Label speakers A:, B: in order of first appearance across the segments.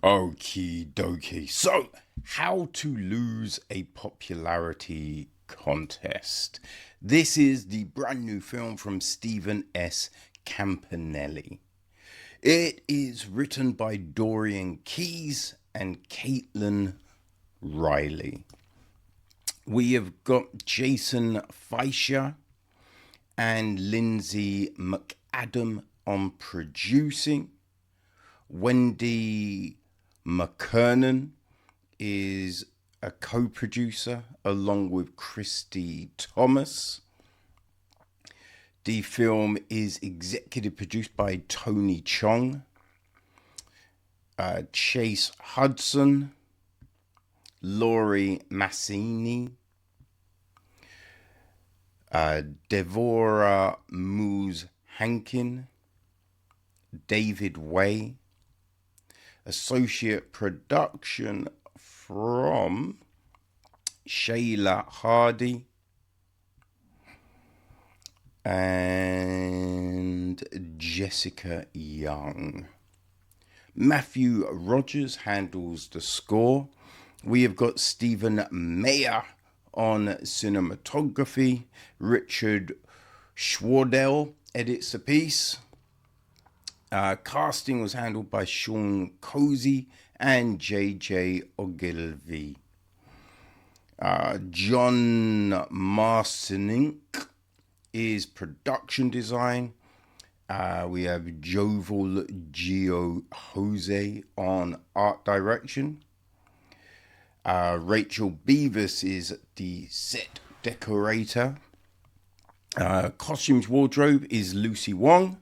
A: Okie dokie. So, how to lose a popularity contest. This is the brand new film from Stephen S. Campanelli. It is written by Dorian Keyes and Kaitlin Reilly. We have got Jason Fleischer and Lindsay McAdam on producing. Wendy McKernan is a co-producer along with Christy Thomas. The film is executive produced by Tony Chong, Chase Hudson, Laurie Massini, Devorah Moose Hankin, David Way. Associate production from Shayla Hardy and Jessica Young. Matthew Rogers handles the score. We have got Stephen Mayer on cinematography. Richard Schwardell edits the piece. Casting was handled by Sean Cozy and JJ Ogilvy. John Marcinink is production design. We have Joval Gio Jose on art direction. Rachel Beavis is the set decorator. Costumes wardrobe is Lucy Wong.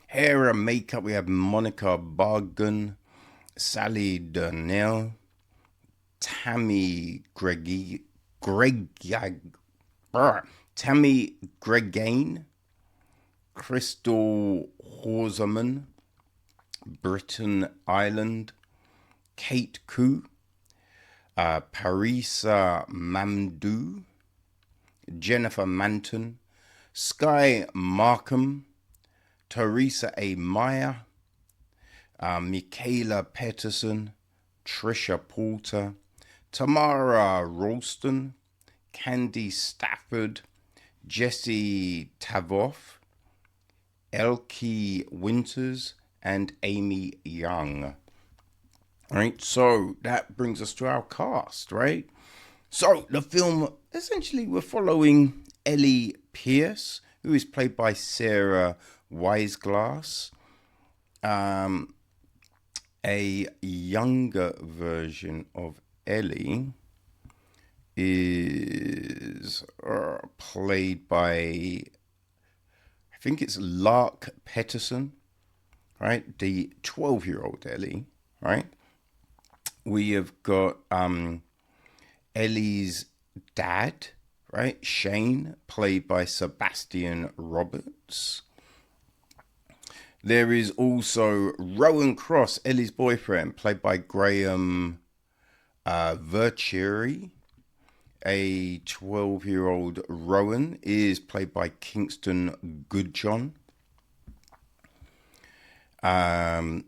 A: Hair and makeup, we have Monica Bargan, Sally Durnell, Tammy Tammy Gregane, Crystal Horseman, Britain Island, Kate Koo, Parisa Mamdou, Jennifer Manton, Sky Markham, Teresa A. Meyer, Michaela Peterson, Trisha Porter, Tamara Ralston, Candy Stafford, Jesse Tavoff, Elke Winters, and Amy Young. All right, so that brings us to our cast, right? So the film, essentially, we're following Ellie Pierce, who is played by Sara Waisglass. A younger version of Ellie is played by, I think it's Lark Peterson, right? The 12-year-old Ellie, right? We have got Ellie's dad, right? Shane, played by Sebastian Roberts. There is also Rowan Cross, Ellie's boyfriend, played by Graham Verchere. A 12-year-old Rowan is played by Kingston Goodjohn. Then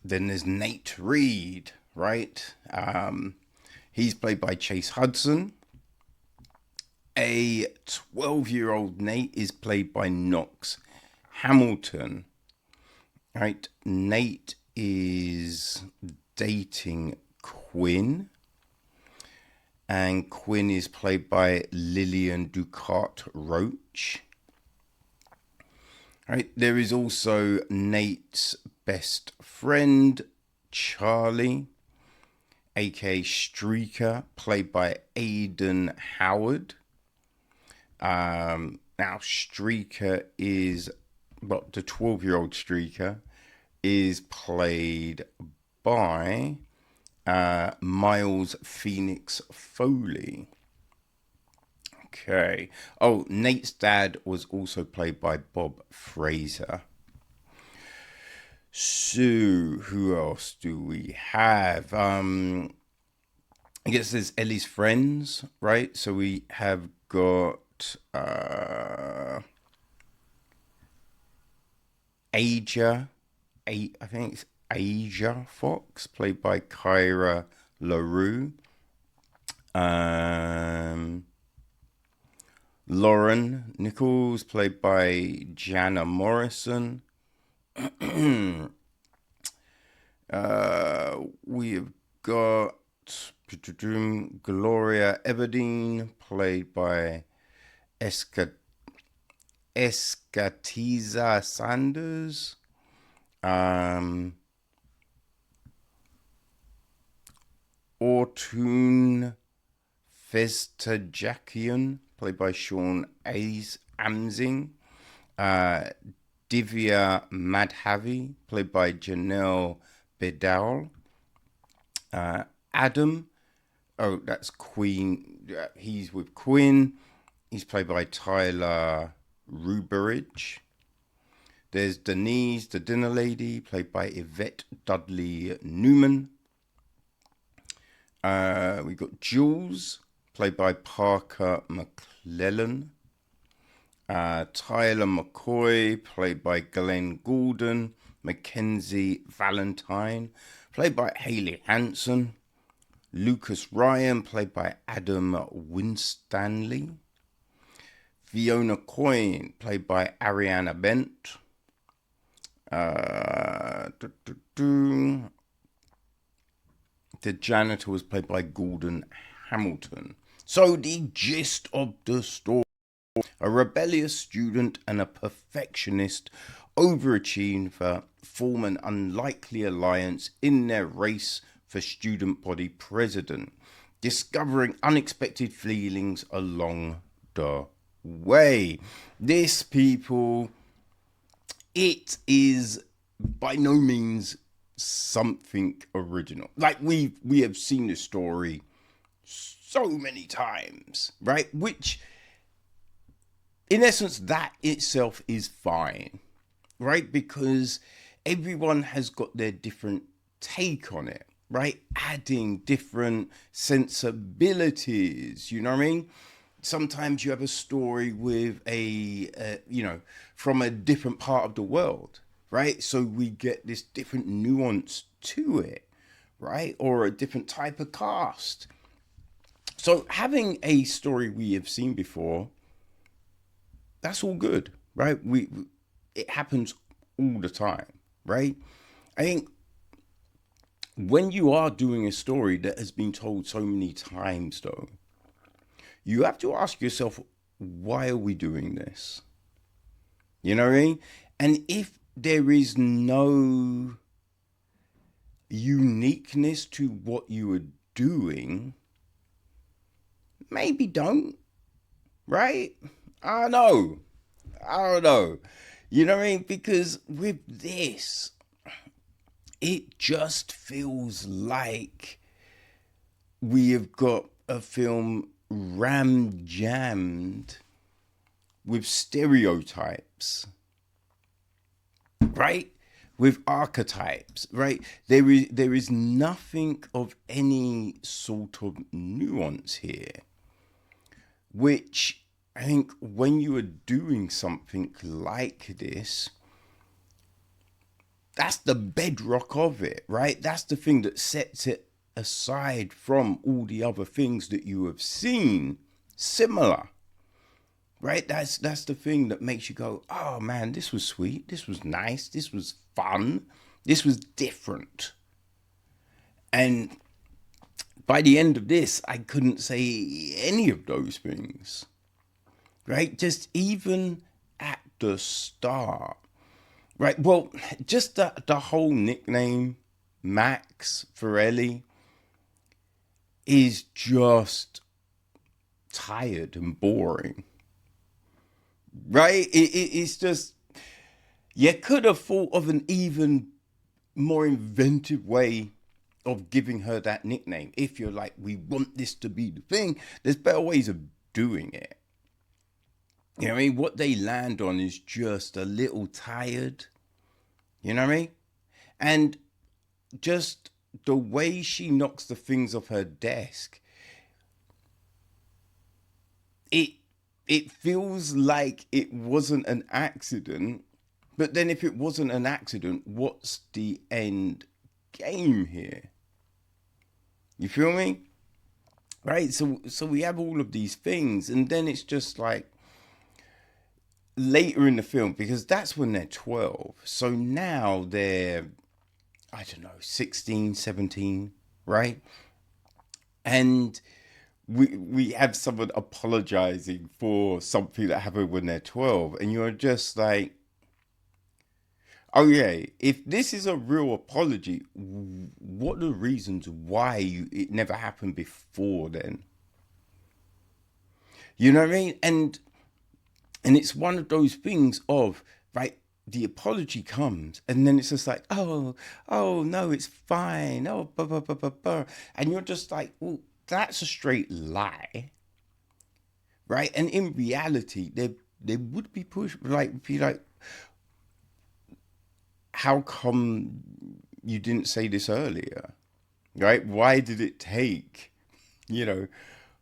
A: there's Nate Reed, right? He's played by Chase Hudson. A 12-year-old Nate is played by Knox Hamilton. Right, Nate is dating Quinn, and Quinn is played by Lillian Ducart-Roach. Right, there is also Nate's best friend, Charlie, aka Streaker, played by Aidan Howard. Now, Streaker is, well, the 12-year-old Streaker is played by Miles Phoenix Foley. Okay. Oh, Nate's dad was also played by Bob Fraser. So, who else do we have? I guess there's Ellie's friends, right? So we have got Aja, I think it's Asia Fox, played by Kyra LaRue. Lauren Nichols, played by Jana Morrison. We've got Gloria Everdeen, played by Escatiza Sanders. Ortoon Festajakian, played by Sean Amzing. Divya Madhavi, played by Janelle Bedal. Adam, that's Queen. He's with Quinn. He's played by Tyler Ruberidge. There's Denise, the dinner lady, played by Yvette Dudley Newman. We got Jules, played by Parker McClellan. Tyler McCoy, played by Glenn Gordon. Mackenzie Valentine, played by Haley Hanson. Lucas Ryan, played by Adam Winstanley. Fiona Coyne, played by Ariana Bent. The janitor was played by Gordon Hamilton. So the gist of the story: a rebellious student and a perfectionist overachiever form an unlikely alliance in their race for student body president, discovering unexpected feelings along the way. This, people, it is by no means something original. Like we have seen this story so many times, right? Which, in essence, that itself is fine, right? Because everyone has got their different take on it, right? Adding different sensibilities, you know what I mean? Sometimes you have a story with from a different part of the world, right? So we get this different nuance to it, right? Or a different type of cast. So having a story we have seen before, that's all good, right? It happens all the time, right? I think when you are doing a story that has been told so many times, though, you have to ask yourself, why are we doing this? You know what I mean? And if there is no uniqueness to what you are doing, maybe don't, right? I don't know. You know what I mean? Because with this, it just feels like we have got a film ram-jammed with stereotypes, right? With archetypes, right? There is nothing of any sort of nuance here, which I think when you are doing something like this, that's the bedrock of it, right? That's the thing that sets it aside from all the other things that you have seen similar, right? That's the thing that makes you go, oh man, this was sweet, this was nice, this was fun, this was different. And by the end of this, I couldn't say any of those things, right? Just even at the start, right? Well, just the whole nickname Max for Ellie is just tired and boring, right? It's just, you could have thought of an even more inventive way of giving her that nickname. If you're like, we want this to be the thing, there's better ways of doing it. You know what I mean? What they land on is just a little tired. You know what I mean? And just the way she knocks the things off her desk, it feels like it wasn't an accident, But then if it wasn't an accident, what's the end game here? You feel me? Right? So we have all of these things, and then it's just like later in the film, because that's when they're 12. So now they're, I don't know, 16, 17, right? And we have someone apologizing for something that happened when they're 12, and you're just like, oh yeah, if this is a real apology, what are the reasons why it never happened before then? You know what I mean? And it's one of those things of, right, the apology comes, and then it's just like, oh no, it's fine, oh blah blah blah blah blah, and you're just like, well, that's a straight lie, right? And in reality, there would be push, like, be like, how come you didn't say this earlier, right? Why did it take, you know,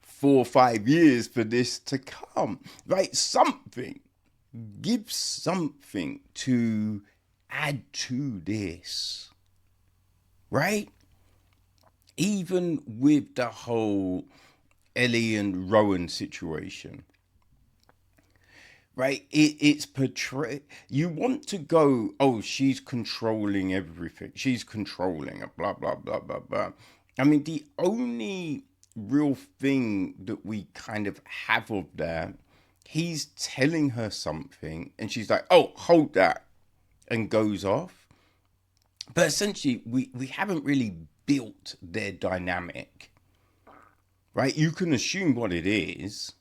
A: 4 or 5 years for this to come, right? Something, give something to add to this, right? Even with the whole Ellie and Rowan situation, right? It's portrayed. You want to go, oh, she's controlling everything. She's controlling it, blah, blah, blah, blah, blah. I mean, the only real thing that we kind of have of that, he's telling her something and she's like, oh, hold that, and goes off. But essentially, we haven't really built their dynamic, right? You can assume what it is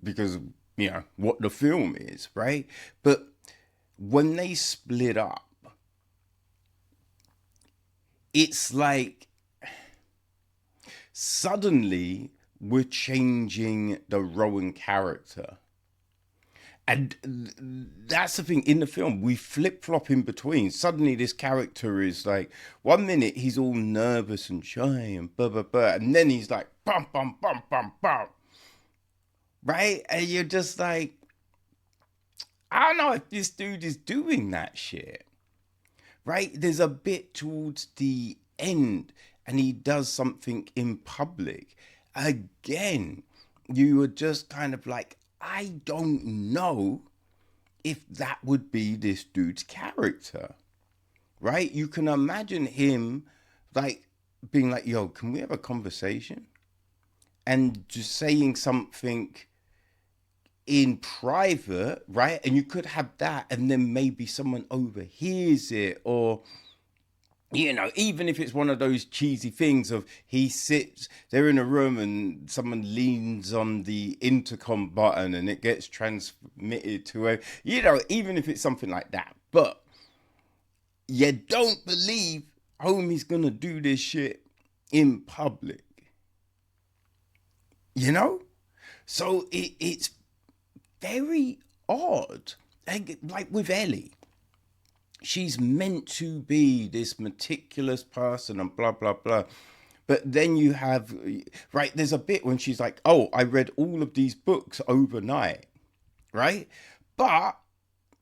A: because you know what the film is, right? But when they split up, it's like suddenly we're changing the Rowan character. And that's the thing in the film. We flip flop in between. Suddenly, this character is like, 1 minute he's all nervous and shy and blah blah blah, and then he's like, bum bum bum bum bum, right? And you're just like, I don't know if this dude is doing that shit, right? There's a bit towards the end, and he does something in public. Again, you were just kind of like, I don't know if that would be this dude's character, right? You can imagine him like being like, yo, can we have a conversation? And just saying something in private, right? And you could have that, and then maybe someone overhears it, or you know, even if it's one of those cheesy things of he sits, they're in a room and someone leans on the intercom button and it gets transmitted to a, you know, even if it's something like that. But you don't believe homie's gonna do this shit in public, you know? So it's very odd. Like with Ellie, she's meant to be this meticulous person and blah blah blah, but then you have, right, there's a bit when she's like, oh, I read all of these books overnight, right? But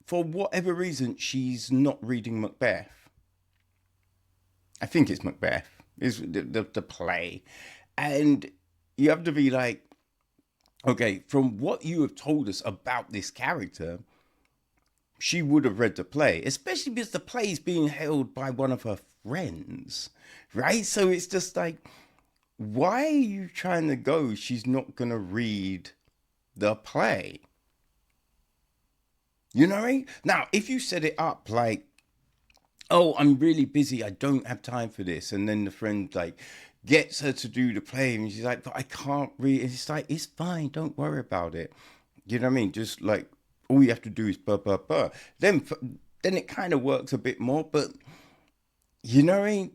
A: for whatever reason she's not reading Macbeth. I think it's Macbeth, is the play. And you have to be like, okay, from what you have told us about this character, she would have read the play, especially because the play is being held by one of her friends, right? So it's just like, why are you trying to go? She's not going to read the play. You know what I mean? Now, if you set it up like, oh, I'm really busy, I don't have time for this, and then the friend like gets her to do the play, and she's like, but I can't read. It's like, it's fine, don't worry about it. You know what I mean? Just like, all you have to do is blah blah blah. Then it kind of works a bit more. But you know what I mean?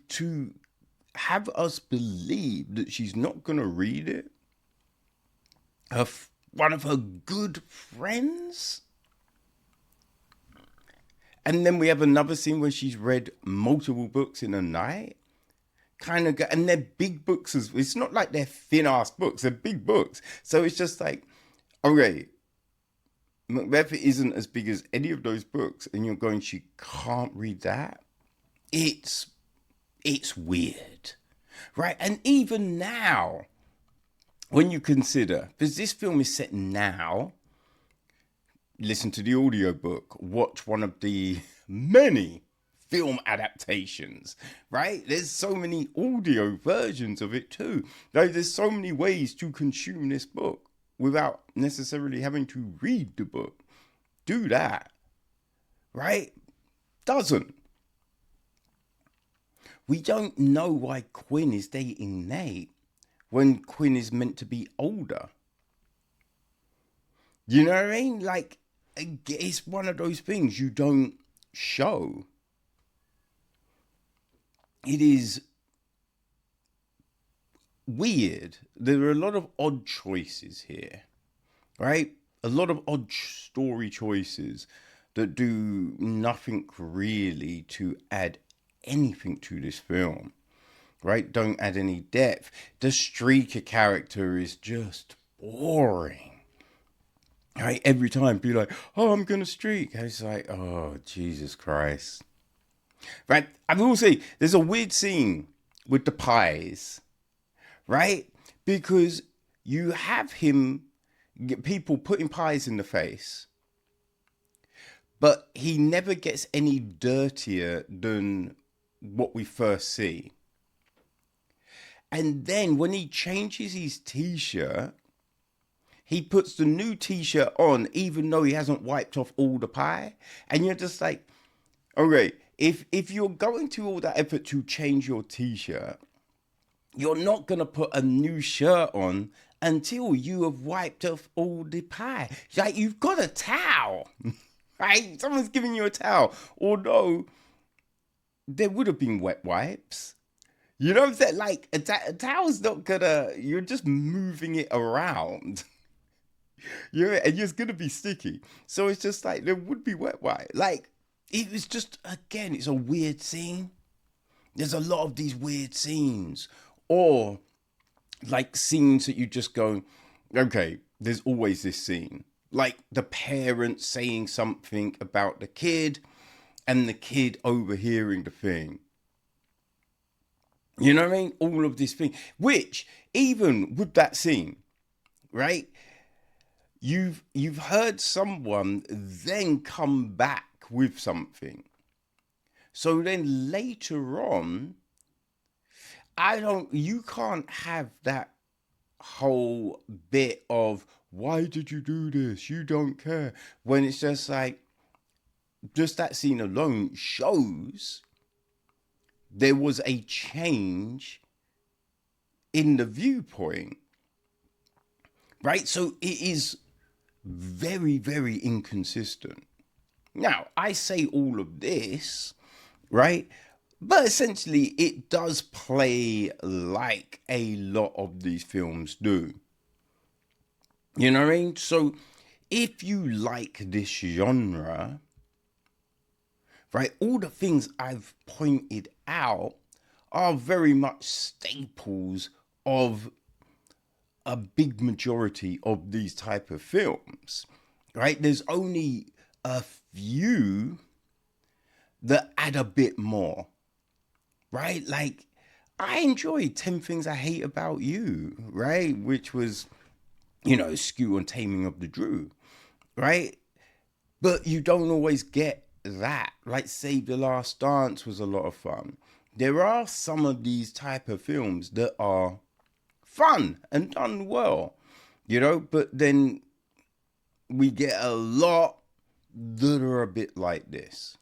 A: To have us believe that she's not gonna read it, one of her good friends, and then we have another scene where she's read multiple books in a night. Kind of, and they're big books. It's not like they're thin ass books; they're big books. So it's just like, okay, Macbeth isn't as big as any of those books, and you're going, she can't read that. It's weird, right? And even now, when you consider, because this film is set now, listen to the audiobook, watch one of the many film adaptations, right? There's so many audio versions of it too. There's so many ways to consume this book without necessarily having to read the book. Do that, right? Doesn't. We don't know why Quinn is dating Nate when Quinn is meant to be older. You know what I mean? Like, it's one of those things you don't show. It is weird. There are a lot of odd choices here, right? A lot of odd story choices that do nothing really to add anything to this film, right? Don't add any depth. The streaker character is just boring, right? Every time be like, oh, I'm gonna streak, and it's like, oh, Jesus Christ, right? I will say there's a weird scene with the pies, right? Because you have him get people putting pies in the face, but he never gets any dirtier than what we first see. And then when he changes his t-shirt, he puts the new t-shirt on even though he hasn't wiped off all the pie. And you're just like, okay, if you're going to all that effort to change your t-shirt, you're not going to put a new shirt on until you have wiped off all the pie. Like, you've got a towel, right? Someone's giving you a towel. Although there would have been wet wipes. You know what I'm saying? Like, a towel's not gonna, you're just moving it around. And it's gonna be sticky. So it's just like, there would be wet wipe. Like, it was just, again, it's a weird scene. There's a lot of these weird scenes. Or, like, scenes that you just go, okay, there's always this scene. Like, the parents saying something about the kid, and the kid overhearing the thing. You know what I mean? All of this thing, which even with that scene, right? You've heard someone then come back with something. So then later on, you can't have that whole bit of, why did you do this? You don't care. When it's just like, just that scene alone shows there was a change in the viewpoint, right? So it is very, very inconsistent. Now, I say all of this, right? But essentially, it does play like a lot of these films do. You know what I mean? So if you like this genre, right, all the things I've pointed out are very much staples of a big majority of these type of films, right? There's only a few that add a bit more, right? Like, I enjoyed 10 Things I Hate About You, right? Which was, Skew and Taming of the Drew, right? But you don't always get that. Like, Save the Last Dance was a lot of fun. There are some of these type of films that are fun and done well, but then we get a lot that are a bit like this,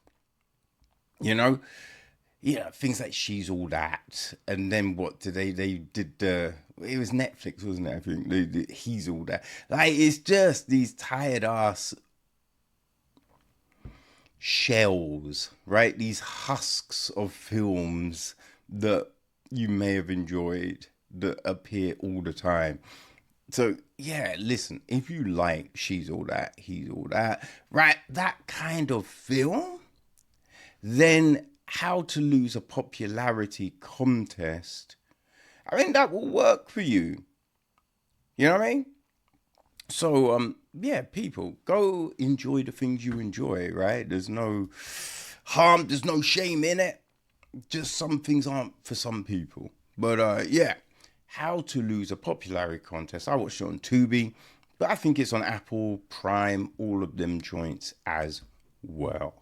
A: things like She's All That, and then what did they did it was Netflix, wasn't it? I think He's All That. Like, it's just these tired ass shells, right? These husks of films that you may have enjoyed that appear all the time. So yeah, listen, if you like She's All That, He's All That, right, that kind of film, then How to Lose a Popularity Contest, I mean, that will work for you. You know what I mean? So yeah, people, go enjoy the things you enjoy, right? There's no harm, there's no shame in it. Just some things aren't for some people. But yeah, How to Lose a Popularity Contest. I watched it on Tubi, but I think it's on Apple Prime, all of them joints as well.